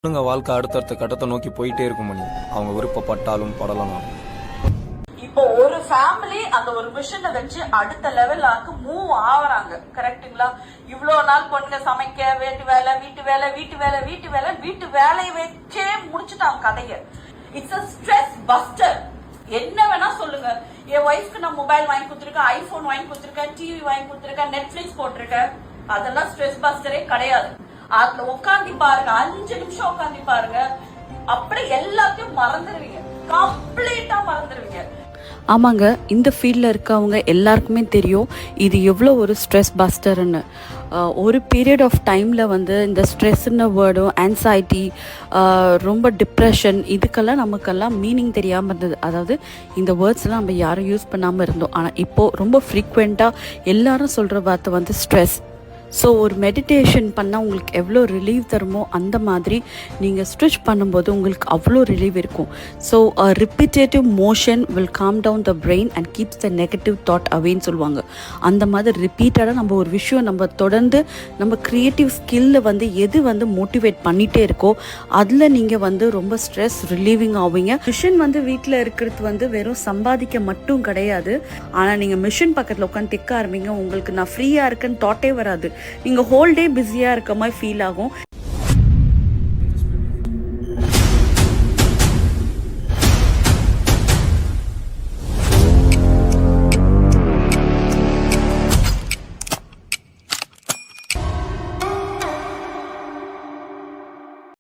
பொண்ணுங்க வாழ்க்கை அடுத்தடுத்த கட்டத்தை நோக்கி போயிட்டே இருக்கும் மணி. அவங்க விருப்பப்பட்டாலும் படலனாலும். இப்போ ஒரு ஃபேமிலி அந்த ஒரு விஷனை வச்சு அடுத்த லெவலாக்கு மூவ் ஆவறாங்க. கரெக்ட்டுங்களா? இவ்வளவு நாள் பொண்ணுங்க சமைக்க, வீட்டு வேலை வீட்டு வேலையை வச்சே முடிச்சுட்டாங்க கதைய. It's a stress buster. என்ன வேணா சொல்லுங்க. என் ஒய்ஃப்க்கு நான் மொபைல் வாங்கி கொடுத்துருக்கேன், ஐபோன் வாங்கி கொடுத்துருக்கேன், டிவி வாங்கி கொடுத்துருக்கேன், நெட்ஃபிளிக்ஸ் போட்டிருக்கேன். அதெல்லாம் ஸ்ட்ரெஸ் பஸ்டரே கிடையாது. அதுல உட்காந்து பாருங்க, 5 நிமிஷம் உட்காந்து பாருங்க, அப்படி எல்லாத்தையும் மறந்துடுவீங்க, கம்ப்ளீட்டா மறந்துடுவீங்க. ஆமாங்க, இந்த ஃபீல்டில் இருக்கவங்க எல்லாருக்குமே தெரியும் இது எவ்வளோ ஒரு ஸ்ட்ரெஸ் பஸ்டர்னு. ஒரு பீரியட் ஆஃப் டைமில் வந்து இந்த ஸ்ட்ரெஸ்ன்னு வேர்டும், ஆன்சைட்டி, ரொம்ப டிப்ரெஷன், இதுக்கெல்லாம் நமக்கெல்லாம் மீனிங் தெரியாமல் இருந்தது. அதாவது இந்த வேர்ட்ஸ்லாம் நம்ம யாரும் யூஸ் பண்ணாமல் இருந்தோம். ஆனால் இப்போது ரொம்ப ஃப்ரீக்வெண்ட்டாக எல்லாரும் சொல்கிற வார்த்தை வந்து ஸ்ட்ரெஸ். ஸோ ஒரு மெடிடேஷன் பண்ணால் உங்களுக்கு எவ்வளோ ரிலீவ் தருமோ அந்த மாதிரி நீங்கள் ஸ்ட்ரெச் பண்ணும்போது உங்களுக்கு அவ்வளோ ரிலீவ் இருக்கும். So repetitive motion will calm down the brain and keeps the negative thought அவேன்னு சொல்லுவாங்க. அந்த மாதிரி ரிப்பீட்டடாக நம்ம ஒரு விஷயம் நம்ம தொடர்ந்து நம்ம க்ரியேட்டிவ் ஸ்கில்ல வந்து எது வந்து மோட்டிவேட் பண்ணிகிட்டே இருக்கோ அதில் நீங்கள் வந்து ரொம்ப ஸ்ட்ரெஸ் ரிலீவிங் ஆவீங்க. மிஷின் வந்து வீட்டில் இருக்கிறது வந்து வெறும் சம்பாதிக்க மட்டும் கிடையாது. ஆனால் நீங்கள் மிஷின் பக்கத்தில் உட்காந்து திக்க ஆரம்பிங்க, உங்களுக்கு நான் ஃப்ரீயாக இருக்கேன்னு தாட்டே வராது. நீங்கள் ஹோல் டே பிஸியாக இருக்க மாதிரி ஃபீல் ஆகும்.